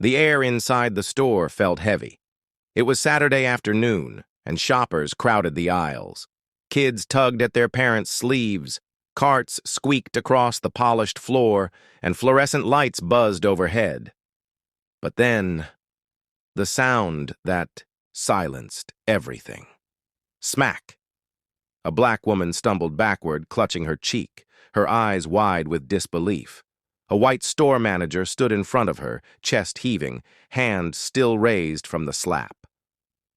The air inside the store felt heavy. It was Saturday afternoon, and shoppers crowded the aisles. Kids tugged at their parents' sleeves, carts squeaked across the polished floor, and fluorescent lights buzzed overhead. But then, the sound that silenced everything. Smack! A black woman stumbled backward, clutching her cheek, her eyes wide with disbelief. A white store manager stood in front of her, chest heaving, hand still raised from the slap.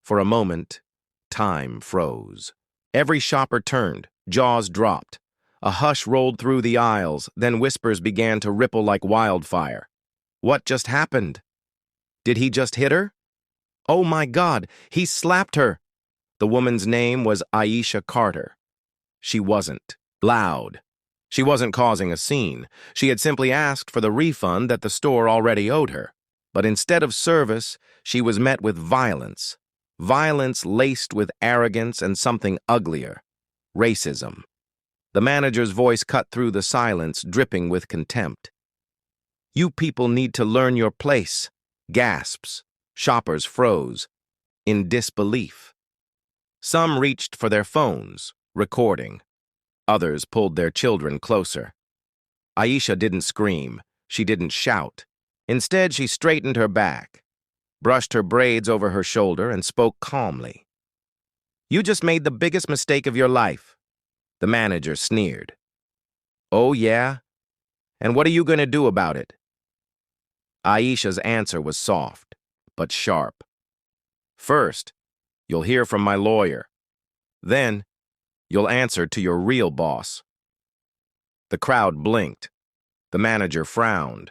For a moment, time froze. Every shopper turned, jaws dropped. A hush rolled through the aisles, then whispers began to ripple like wildfire. What just happened? Did he just hit her? Oh my God, he slapped her! The woman's name was Aisha Carter. She wasn't loud. She wasn't causing a scene. She had simply asked for the refund that the store already owed her. But instead of service, she was met with violence. Violence laced with arrogance and something uglier. Racism. The manager's voice cut through the silence, dripping with contempt. You people need to learn your place. Gasps. Shoppers froze. In disbelief. Some reached for their phones, recording. Others pulled their children closer. Aisha didn't scream. She didn't shout. Instead, she straightened her back, brushed her braids over her shoulder, and spoke calmly. You just made the biggest mistake of your life. The manager sneered. Oh, yeah? And what are you going to do about it? Aisha's answer was soft, but sharp. First, you'll hear from my lawyer. Then, you'll answer to your real boss. The crowd blinked. The manager frowned.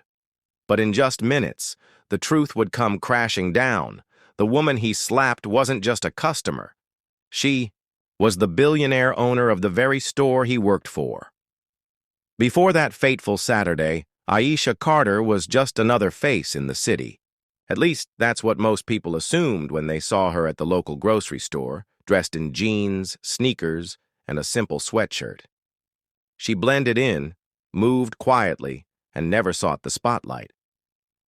But in just minutes, the truth would come crashing down. The woman he slapped wasn't just a customer. She was the billionaire owner of the very store he worked for. Before that fateful Saturday, Aisha Carter was just another face in the city. At least that's what most people assumed when they saw her at the local grocery store, dressed in jeans, sneakers, and a simple sweatshirt. She blended in, moved quietly, and never sought the spotlight.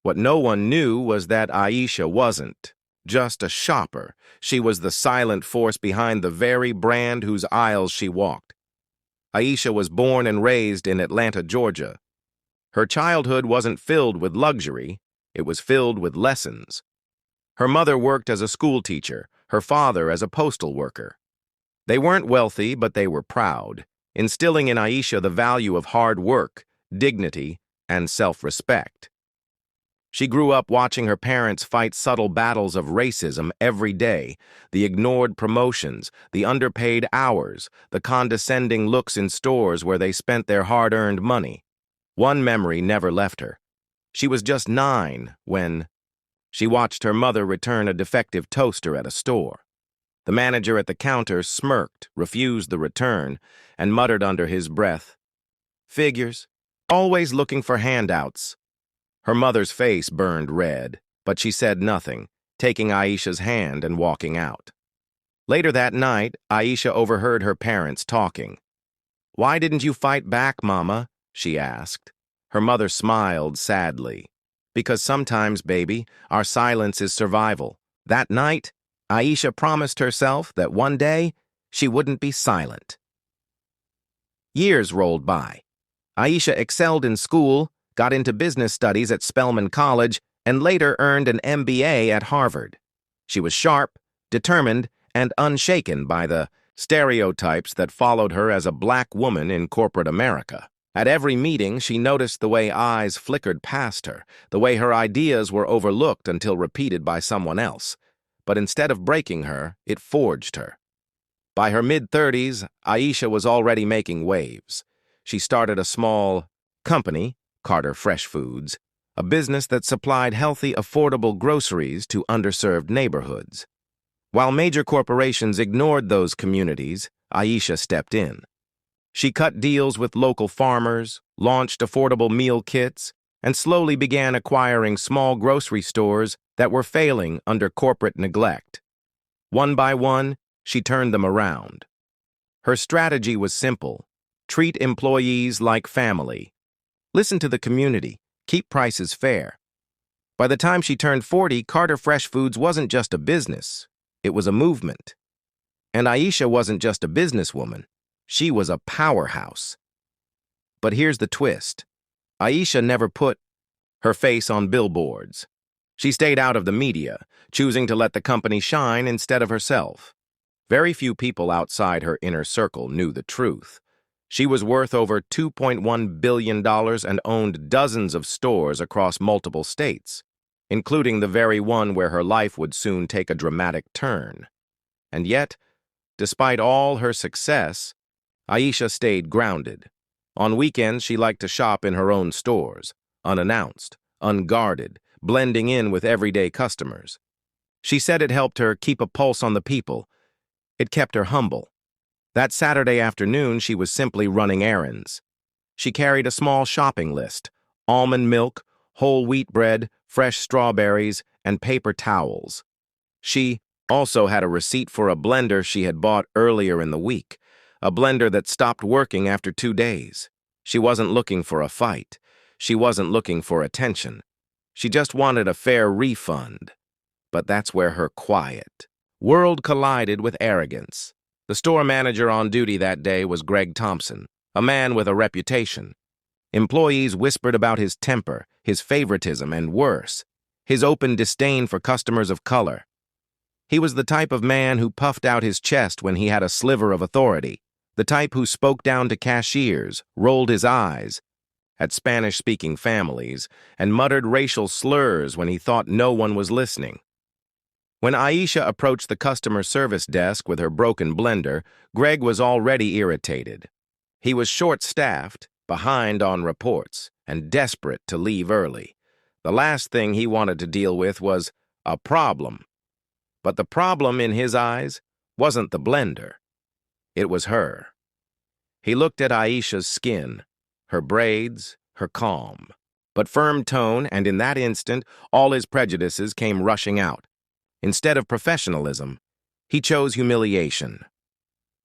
What no one knew was that Aisha wasn't just a shopper. She was the silent force behind the very brand whose aisles she walked. Aisha was born and raised in Atlanta, Georgia. Her childhood wasn't filled with luxury, it was filled with lessons. Her mother worked as a school teacher, her father as a postal worker. They weren't wealthy, but they were proud, instilling in Aisha the value of hard work, dignity, and self-respect. She grew up watching her parents fight subtle battles of racism every day, the ignored promotions, the underpaid hours, the condescending looks in stores where they spent their hard-earned money. One memory never left her. She was just 9 when she watched her mother return a defective toaster at a store. The manager at the counter smirked, refused the return, and muttered under his breath, "Figures, always looking for handouts." Her mother's face burned red, but she said nothing, taking Aisha's hand and walking out. Later that night, Aisha overheard her parents talking. "Why didn't you fight back, Mama?" she asked. Her mother smiled sadly. "Because sometimes, baby, our silence is survival." That night, Aisha promised herself that one day she wouldn't be silent. Years rolled by. Aisha excelled in school, got into business studies at Spelman College, and later earned an MBA at Harvard. She was sharp, determined, and unshaken by the stereotypes that followed her as a black woman in corporate America. At every meeting, she noticed the way eyes flickered past her, the way her ideas were overlooked until repeated by someone else. But instead of breaking her, it forged her. By her mid-30s, Aisha was already making waves. She started a small company, Carter Fresh Foods, a business that supplied healthy, affordable groceries to underserved neighborhoods. While major corporations ignored those communities, Aisha stepped in. She cut deals with local farmers, launched affordable meal kits, and slowly began acquiring small grocery stores that were failing under corporate neglect. One by one, she turned them around. Her strategy was simple: treat employees like family. Listen to the community, keep prices fair. By the time she turned 40, Carter Fresh Foods wasn't just a business. It was a movement. And Aisha wasn't just a businesswoman. She was a powerhouse. But here's the twist. Aisha never put her face on billboards. She stayed out of the media, choosing to let the company shine instead of herself. Very few people outside her inner circle knew the truth. She was worth over $2.1 billion and owned dozens of stores across multiple states, including the very one where her life would soon take a dramatic turn. And yet, despite all her success, Aisha stayed grounded. On weekends, she liked to shop in her own stores, unannounced, unguarded, blending in with everyday customers. She said it helped her keep a pulse on the people. It kept her humble. That Saturday afternoon, she was simply running errands. She carried a small shopping list: almond milk, whole wheat bread, fresh strawberries, and paper towels. She also had a receipt for a blender she had bought earlier in the week, a blender that stopped working after 2 days. She wasn't looking for a fight. She wasn't looking for attention. She just wanted a fair refund. But that's where her quiet world collided with arrogance. The store manager on duty that day was Greg Thompson, a man with a reputation. Employees whispered about his temper, his favoritism, and worse, his open disdain for customers of color. He was the type of man who puffed out his chest when he had a sliver of authority, the type who spoke down to cashiers, rolled his eyes at Spanish-speaking families, and muttered racial slurs when he thought no one was listening. When Aisha approached the customer service desk with her broken blender, Greg was already irritated. He was short-staffed, behind on reports, and desperate to leave early. The last thing he wanted to deal with was a problem. But the problem, in his eyes, wasn't the blender. It was her. He looked at Aisha's skin, her braids, her calm, but firm tone, and in that instant, all his prejudices came rushing out. Instead of professionalism, he chose humiliation.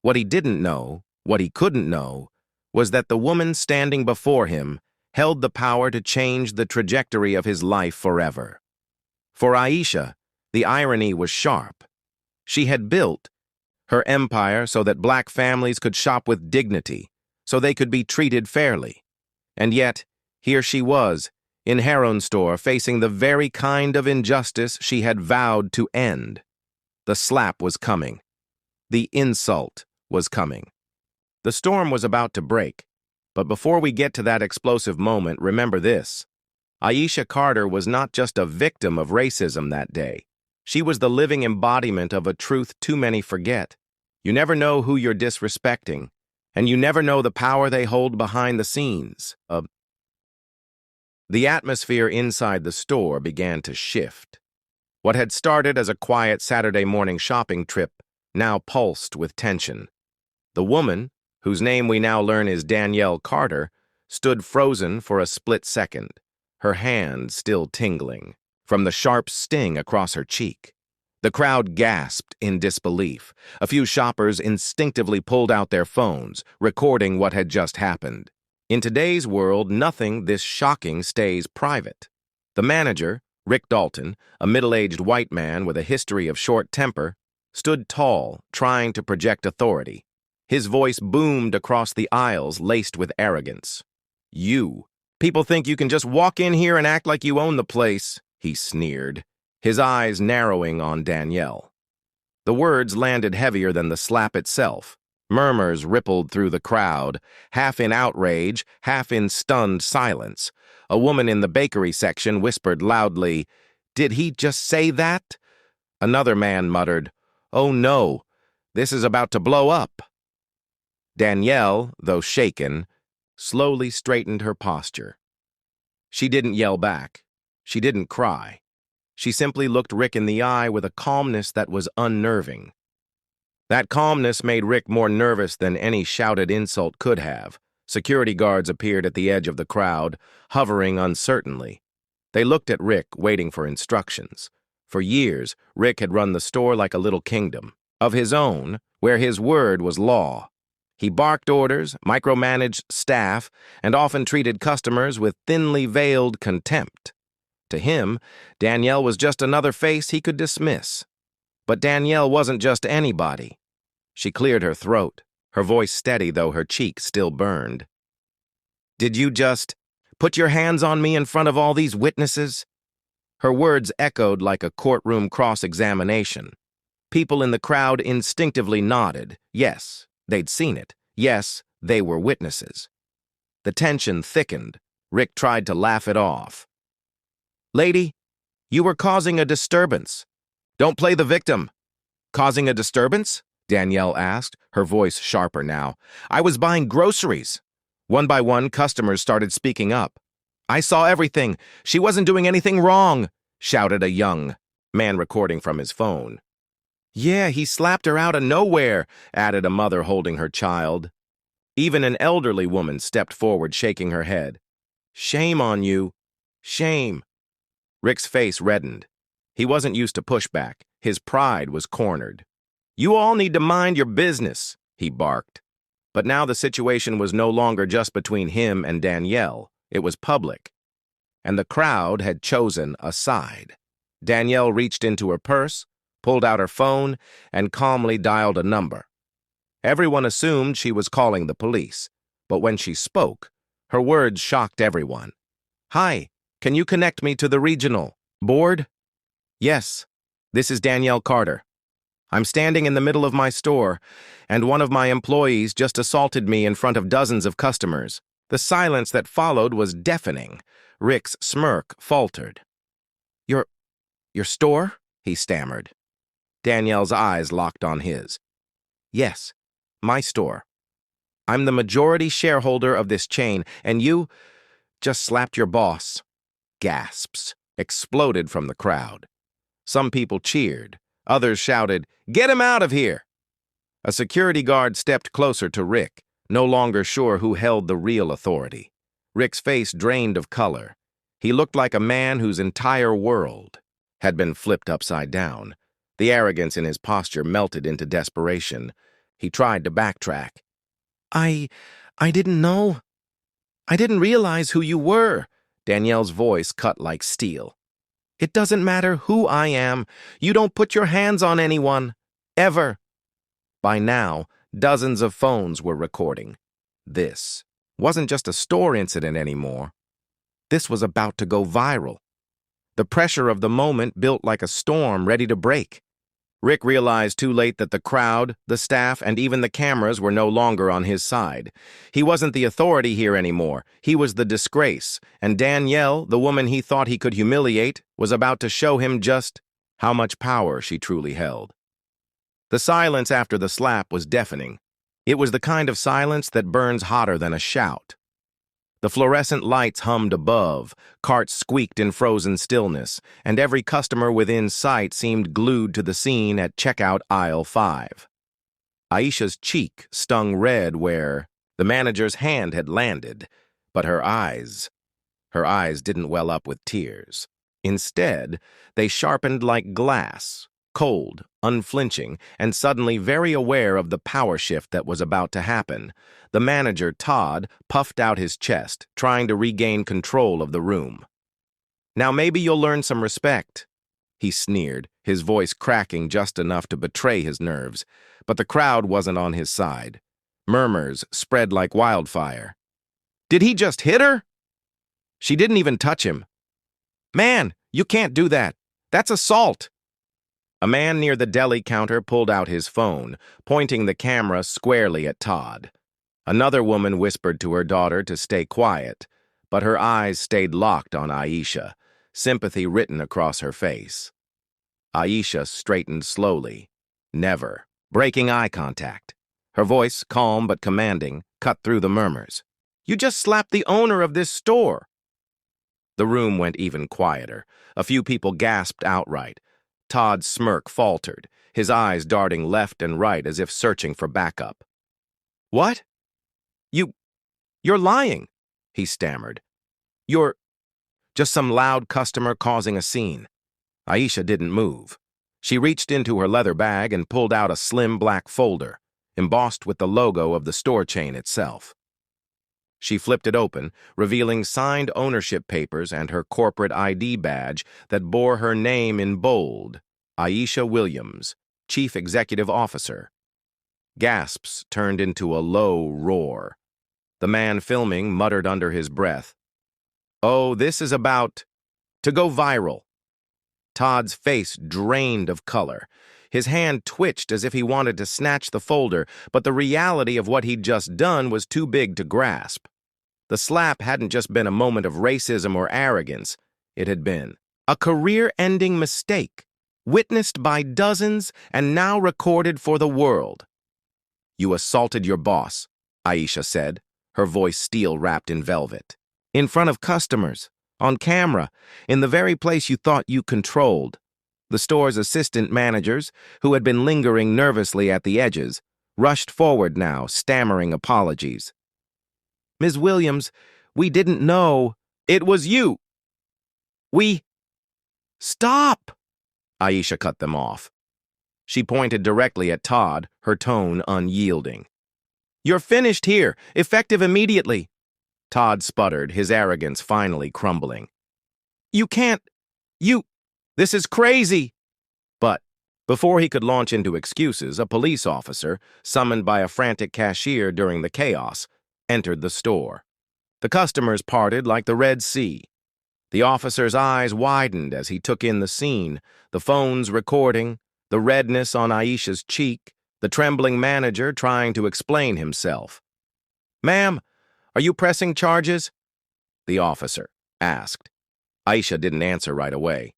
What he didn't know, what he couldn't know, was that the woman standing before him held the power to change the trajectory of his life forever. For Aisha, the irony was sharp. She had built her empire so that black families could shop with dignity, so they could be treated fairly. And yet, here she was, in her own store, facing the very kind of injustice she had vowed to end. The slap was coming. The insult was coming. The storm was about to break. But before we get to that explosive moment, remember this. Aisha Carter was not just a victim of racism that day. She was the living embodiment of a truth too many forget. You never know who you're disrespecting, and you never know the power they hold behind the scenes. The atmosphere inside the store began to shift. What had started as a quiet Saturday morning shopping trip now pulsed with tension. The woman, whose name we now learn is Danielle Carter, stood frozen for a split second, her hand still tingling from the sharp sting across her cheek. The crowd gasped in disbelief. A few shoppers instinctively pulled out their phones, recording what had just happened. In today's world, nothing this shocking stays private. The manager, Rick Dalton, a middle-aged white man with a history of short temper, stood tall, trying to project authority. His voice boomed across the aisles, laced with arrogance. "You. People think you can just walk in here and act like you own the place," he sneered, his eyes narrowing on Danielle. The words landed heavier than the slap itself. Murmurs rippled through the crowd, half in outrage, half in stunned silence. A woman in the bakery section whispered loudly, "Did he just say that?" Another man muttered, "Oh no, this is about to blow up." Danielle, though shaken, slowly straightened her posture. She didn't yell back. She didn't cry. She simply looked Rick in the eye with a calmness that was unnerving. That calmness made Rick more nervous than any shouted insult could have. Security guards appeared at the edge of the crowd, hovering uncertainly. They looked at Rick, waiting for instructions. For years, Rick had run the store like a little kingdom of his own, where his word was law. He barked orders, micromanaged staff, and often treated customers with thinly veiled contempt. To him, Danielle was just another face he could dismiss. But Danielle wasn't just anybody. She cleared her throat, her voice steady though her cheek still burned. "Did you just put your hands on me in front of all these witnesses?" Her words echoed like a courtroom cross-examination. People in the crowd instinctively nodded. Yes, they'd seen it. Yes, they were witnesses. The tension thickened. Rick tried to laugh it off. "Lady, you were causing a disturbance. Don't play the victim." "Causing a disturbance?" Danielle asked, her voice sharper now. "I was buying groceries." One by one, customers started speaking up. "I saw everything. She wasn't doing anything wrong," shouted a young man recording from his phone. "Yeah, he slapped her out of nowhere," added a mother holding her child. Even an elderly woman stepped forward, shaking her head. "Shame on you. Shame." Rick's face reddened. He wasn't used to pushback. His pride was cornered. "You all need to mind your business," he barked. But now the situation was no longer just between him and Danielle. It was public. And the crowd had chosen a side. Danielle reached into her purse, pulled out her phone, and calmly dialed a number. Everyone assumed she was calling the police, but when she spoke, her words shocked everyone. "Hi, can you connect me to the regional board?" "Yes, this is Danielle Carter. I'm standing in the middle of my store, and one of my employees just assaulted me in front of dozens of customers." The silence that followed was deafening. Rick's smirk faltered. Your store?" he stammered. Danielle's eyes locked on his. "Yes, my store. I'm the majority shareholder of this chain, and you just slapped your boss." Gasps exploded from the crowd. Some people cheered. Others shouted, "Get him out of here!" A security guard stepped closer to Rick, no longer sure who held the real authority. Rick's face drained of color. He looked like a man whose entire world had been flipped upside down. The arrogance in his posture melted into desperation. He tried to backtrack. I didn't know. I didn't realize who you were." Danielle's voice cut like steel. "It doesn't matter who I am. You don't put your hands on anyone. Ever." By now, dozens of phones were recording. This wasn't just a store incident anymore. This was about to go viral. The pressure of the moment built like a storm ready to break. Rick realized too late that the crowd, the staff, and even the cameras were no longer on his side. He wasn't the authority here anymore. He was the disgrace, and Danielle, the woman he thought he could humiliate, was about to show him just how much power she truly held. The silence after the slap was deafening. It was the kind of silence that burns hotter than a shout. The fluorescent lights hummed above, carts squeaked in frozen stillness, and every customer within sight seemed glued to the scene at checkout aisle 5. Aisha's cheek stung red where the manager's hand had landed, but her eyes didn't well up with tears. Instead, they sharpened like glass, cold, unflinching, and suddenly very aware of the power shift that was about to happen. The manager, Todd, puffed out his chest, trying to regain control of the room. "Now maybe you'll learn some respect," he sneered, his voice cracking just enough to betray his nerves. But the crowd wasn't on his side. Murmurs spread like wildfire. "Did he just hit her? She didn't even touch him. Man, you can't do that. That's assault." A man near the deli counter pulled out his phone, pointing the camera squarely at Todd. Another woman whispered to her daughter to stay quiet, but her eyes stayed locked on Aisha, sympathy written across her face. Aisha straightened slowly, never breaking eye contact. Her voice, calm but commanding, cut through the murmurs. "You just slapped the owner of this store." The room went even quieter. A few people gasped outright. Todd's smirk faltered, his eyes darting left and right as if searching for backup. "What? You're lying," he stammered. "You're just some loud customer causing a scene." Aisha didn't move. She reached into her leather bag and pulled out a slim black folder, embossed with the logo of the store chain itself. She flipped it open, revealing signed ownership papers and her corporate ID badge that bore her name in bold, Aisha Williams, Chief Executive Officer. Gasps turned into a low roar. The man filming muttered under his breath, "Oh, this is about to go viral." Todd's face drained of color. His hand twitched as if he wanted to snatch the folder, but the reality of what he'd just done was too big to grasp. The slap hadn't just been a moment of racism or arrogance. It had been a career-ending mistake, witnessed by dozens and now recorded for the world. "You assaulted your boss," Aisha said, her voice steel-wrapped in velvet. "In front of customers, on camera, in the very place you thought you controlled." The store's assistant managers, who had been lingering nervously at the edges, rushed forward now, stammering apologies. "Ms. Williams, we didn't know. It was you. We—" "Stop!" Aisha cut them off. She pointed directly at Todd, her tone unyielding. "You're finished here, effective immediately." Todd sputtered, his arrogance finally crumbling. "You can't. This is crazy." But before he could launch into excuses, a police officer, summoned by a frantic cashier during the chaos, entered the store. The customers parted like the Red Sea. The officer's eyes widened as he took in the scene, the phones recording, the redness on Aisha's cheek, the trembling manager trying to explain himself. "Ma'am, are you pressing charges?" the officer asked. Aisha didn't answer right away.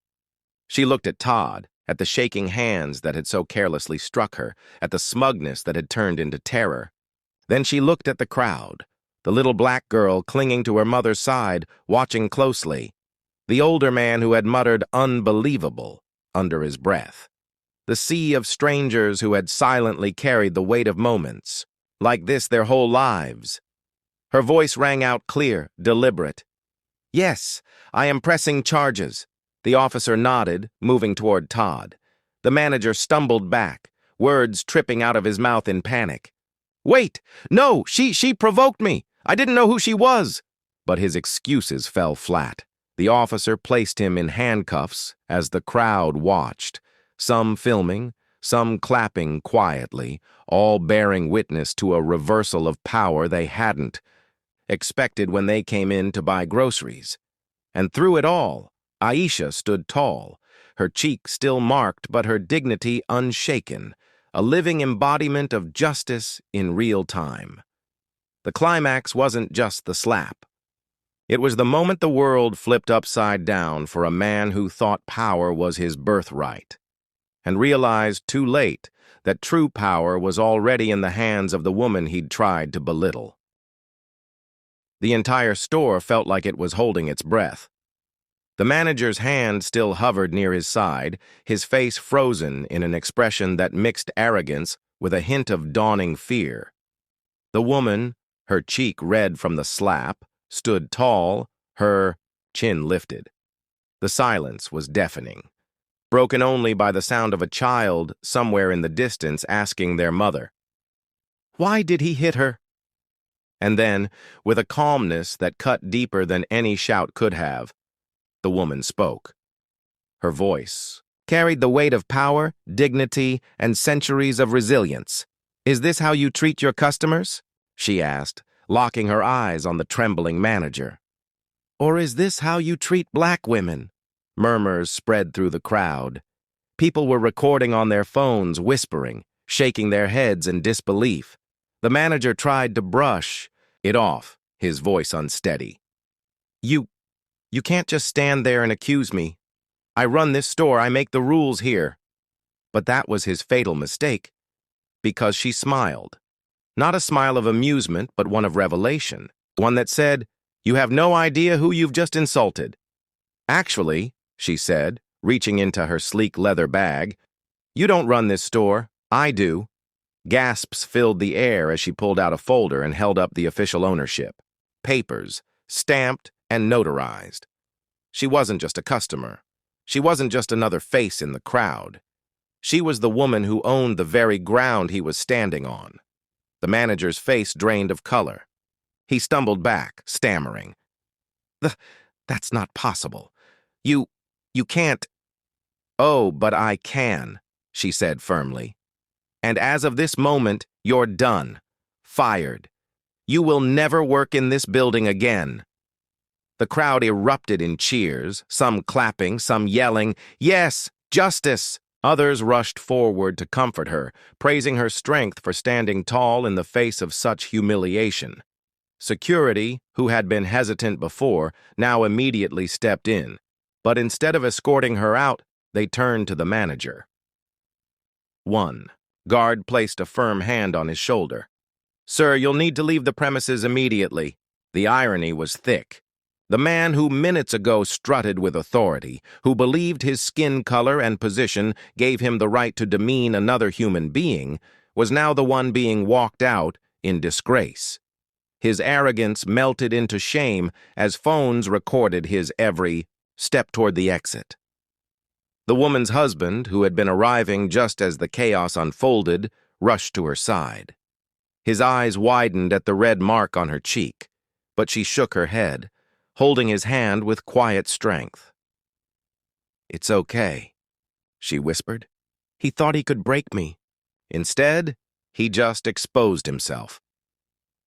She looked at Todd, at the shaking hands that had so carelessly struck her, at the smugness that had turned into terror. Then she looked at the crowd, the little black girl clinging to her mother's side, watching closely, the older man who had muttered "unbelievable" under his breath, the sea of strangers who had silently carried the weight of moments, like this their whole lives. Her voice rang out clear, deliberate. "Yes, I am pressing charges." The officer nodded, moving toward Todd. The manager stumbled back, words tripping out of his mouth in panic. "Wait! No, she provoked me! I didn't know who she was!" But his excuses fell flat. The officer placed him in handcuffs as the crowd watched, some filming, some clapping quietly, all bearing witness to a reversal of power they hadn't expected when they came in to buy groceries. And through it all, Aisha stood tall, her cheek still marked but her dignity unshaken, a living embodiment of justice in real time. The climax wasn't just the slap. It was the moment the world flipped upside down for a man who thought power was his birthright, and realized too late that true power was already in the hands of the woman he'd tried to belittle. The entire store felt like it was holding its breath. The manager's hand still hovered near his side, his face frozen in an expression that mixed arrogance with a hint of dawning fear. The woman, her cheek red from the slap, stood tall, her chin lifted. The silence was deafening, broken only by the sound of a child somewhere in the distance asking their mother, "Why did he hit her?" And then, with a calmness that cut deeper than any shout could have, the woman spoke. Her voice carried the weight of power, dignity, and centuries of resilience. "Is this how you treat your customers?" she asked, locking her eyes on the trembling manager. "Or is this how you treat black women?" Murmurs spread through the crowd. People were recording on their phones, whispering, shaking their heads in disbelief. The manager tried to brush it off, his voice unsteady. You can't just stand there and accuse me. I run this store, I make the rules here." But that was his fatal mistake, because she smiled. Not a smile of amusement, but one of revelation. One that said, "You have no idea who you've just insulted." "Actually," she said, reaching into her sleek leather bag, "you don't run this store, I do." Gasps filled the air as she pulled out a folder and held up the official ownership. Papers, stamped and notarized. She wasn't just a customer. She wasn't just another face in the crowd. She was the woman who owned the very ground he was standing on. The manager's face drained of color. He stumbled back, stammering. That's not possible. You can't." "Oh, but I can," she said firmly. "And as of this moment, you're done. Fired. You will never work in this building again." The crowd erupted in cheers, some clapping, some yelling, "Yes, justice!" Others rushed forward to comfort her, praising her strength for standing tall in the face of such humiliation. Security, who had been hesitant before, now immediately stepped in, but instead of escorting her out, they turned to the manager. 1. Guard placed a firm hand on his shoulder. "Sir, you'll need to leave the premises immediately." The irony was thick. The man who minutes ago strutted with authority, who believed his skin color and position gave him the right to demean another human being, was now the one being walked out in disgrace. His arrogance melted into shame as phones recorded his every step toward the exit. The woman's husband, who had been arriving just as the chaos unfolded, rushed to her side. His eyes widened at the red mark on her cheek, but she shook her head, holding his hand with quiet strength. "It's okay," she whispered. "He thought he could break me. Instead, he just exposed himself."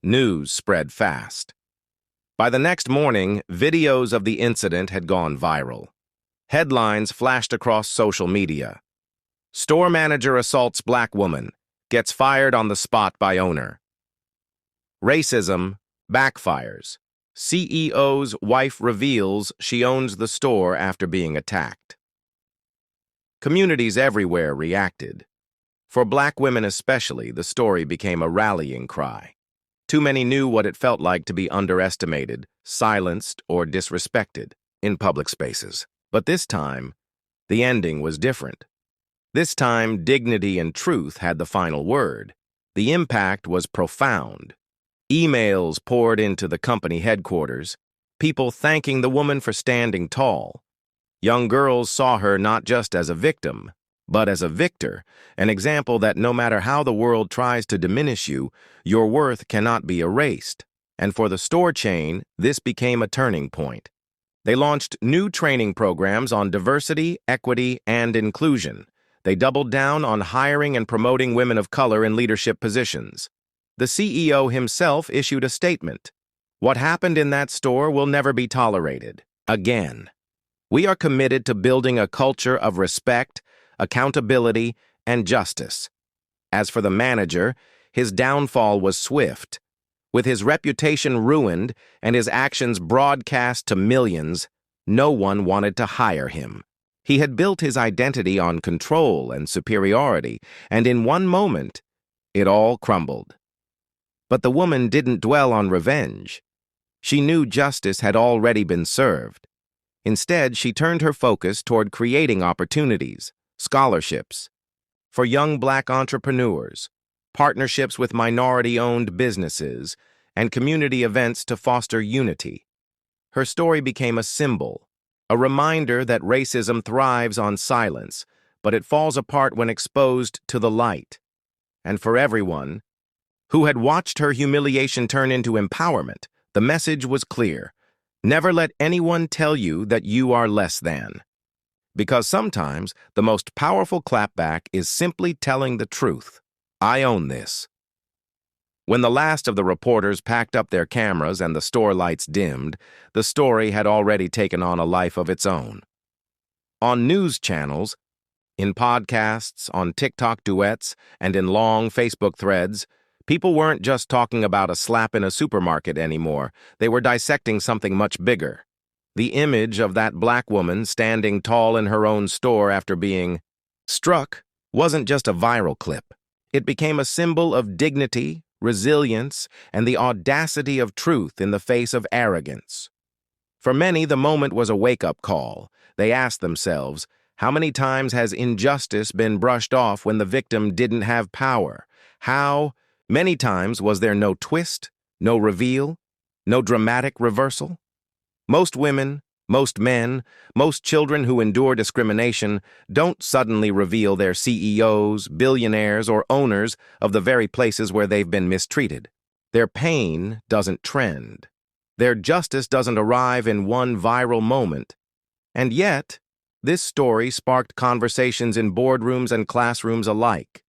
News spread fast. By the next morning, videos of the incident had gone viral. Headlines flashed across social media. "Store manager assaults black woman, gets fired on the spot by owner." "Racism backfires. CEO's wife reveals she owns the store after being attacked." Communities everywhere reacted. For black women especially, the story became a rallying cry. Too many knew what it felt like to be underestimated, silenced, or disrespected in public spaces. But this time, the ending was different. This time, dignity and truth had the final word. The impact was profound. Emails poured into the company headquarters, people thanking the woman for standing tall. Young girls saw her not just as a victim, but as a victor, an example that no matter how the world tries to diminish you, your worth cannot be erased. And for the store chain, this became a turning point. They launched new training programs on diversity, equity, and inclusion. They doubled down on hiring and promoting women of color in leadership positions. The CEO himself issued a statement. "What happened in that store will never be tolerated again. We are committed to building a culture of respect, accountability, and justice." As for the manager, his downfall was swift. With his reputation ruined and his actions broadcast to millions, no one wanted to hire him. He had built his identity on control and superiority, and in one moment, it all crumbled. But the woman didn't dwell on revenge. She knew justice had already been served. Instead, she turned her focus toward creating opportunities, scholarships for young black entrepreneurs, partnerships with minority-owned businesses, and community events to foster unity. Her story became a symbol, a reminder that racism thrives on silence, but it falls apart when exposed to the light. And for everyone who had watched her humiliation turn into empowerment, the message was clear. Never let anyone tell you that you are less than. Because sometimes the most powerful clapback is simply telling the truth. I own this. When the last of the reporters packed up their cameras and the store lights dimmed, the story had already taken on a life of its own. On news channels, in podcasts, on TikTok duets, and in long Facebook threads, people weren't just talking about a slap in a supermarket anymore. They were dissecting something much bigger. The image of that black woman standing tall in her own store after being struck wasn't just a viral clip. It became a symbol of dignity, resilience, and the audacity of truth in the face of arrogance. For many, the moment was a wake-up call. They asked themselves, how many times has injustice been brushed off when the victim didn't have power? How many times was there no twist, no reveal, no dramatic reversal? Most women, most men, most children who endure discrimination don't suddenly reveal their CEOs, billionaires, or owners of the very places where they've been mistreated. Their pain doesn't trend. Their justice doesn't arrive in one viral moment. And yet, this story sparked conversations in boardrooms and classrooms alike.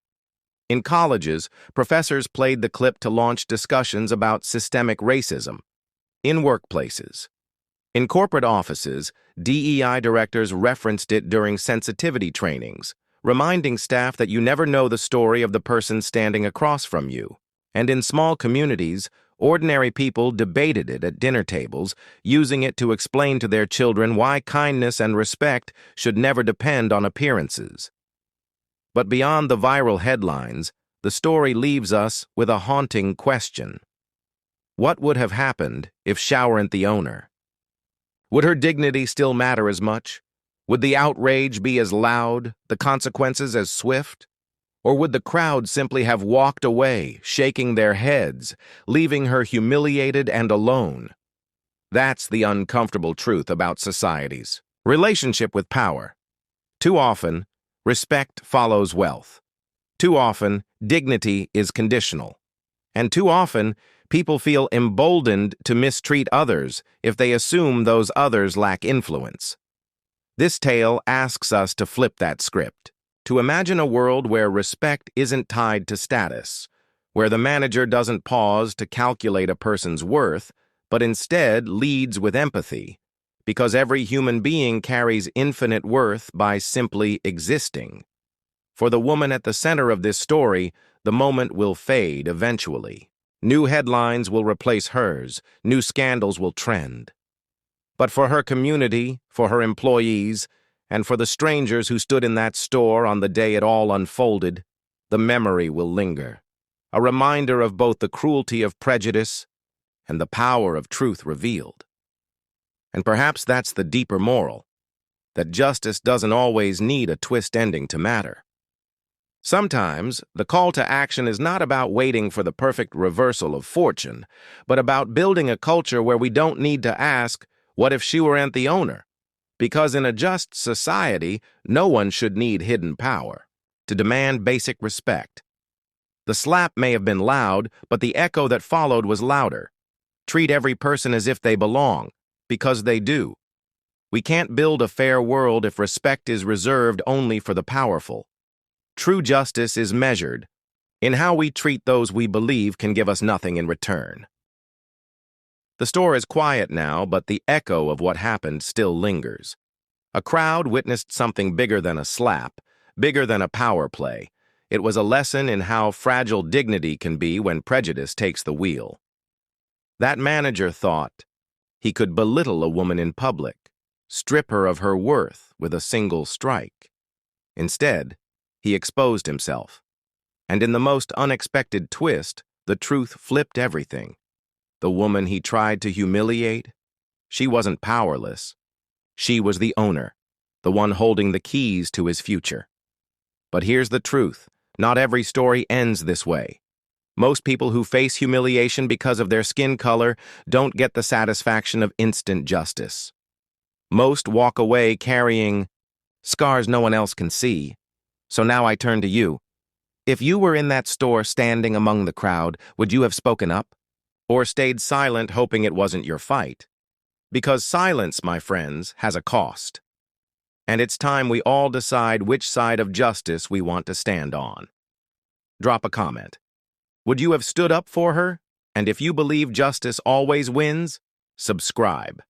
In colleges, professors played the clip to launch discussions about systemic racism. In workplaces, in corporate offices, DEI directors referenced it during sensitivity trainings, reminding staff that you never know the story of the person standing across from you. And in small communities, ordinary people debated it at dinner tables, using it to explain to their children why kindness and respect should never depend on appearances. But beyond the viral headlines, the story leaves us with a haunting question. What would have happened if she weren't the owner? Would her dignity still matter as much? Would the outrage be as loud, the consequences as swift? Or would the crowd simply have walked away, shaking their heads, leaving her humiliated and alone? That's the uncomfortable truth about society's relationship with power. Too often, respect follows wealth. Too often, dignity is conditional. And too often, people feel emboldened to mistreat others if they assume those others lack influence. This tale asks us to flip that script, to imagine a world where respect isn't tied to status, where the manager doesn't pause to calculate a person's worth, but instead leads with empathy, because every human being carries infinite worth by simply existing. For the woman at the center of this story, the moment will fade eventually. New headlines will replace hers, new scandals will trend. But for her community, for her employees, and for the strangers who stood in that store on the day it all unfolded, the memory will linger, a reminder of both the cruelty of prejudice and the power of truth revealed. And perhaps that's the deeper moral, that justice doesn't always need a twist ending to matter. Sometimes, the call to action is not about waiting for the perfect reversal of fortune, but about building a culture where we don't need to ask, what if she weren't the owner? Because in a just society, no one should need hidden power to demand basic respect. The slap may have been loud, but the echo that followed was louder. Treat every person as if they belong, because they do. We can't build a fair world if respect is reserved only for the powerful. True justice is measured in how we treat those we believe can give us nothing in return. The store is quiet now, but the echo of what happened still lingers. A crowd witnessed something bigger than a slap, bigger than a power play. It was a lesson in how fragile dignity can be when prejudice takes the wheel. That manager thought he could belittle a woman in public, strip her of her worth with a single strike. Instead, he exposed himself. And in the most unexpected twist, the truth flipped everything. The woman he tried to humiliate, she wasn't powerless. She was the owner, the one holding the keys to his future. But here's the truth. Not every story ends this way. Most people who face humiliation because of their skin color don't get the satisfaction of instant justice. Most walk away carrying scars no one else can see. So now I turn to you. If you were in that store standing among the crowd, would you have spoken up? Or stayed silent hoping it wasn't your fight? Because silence, my friends, has a cost. And it's time we all decide which side of justice we want to stand on. Drop a comment. Would you have stood up for her? And if you believe justice always wins, subscribe.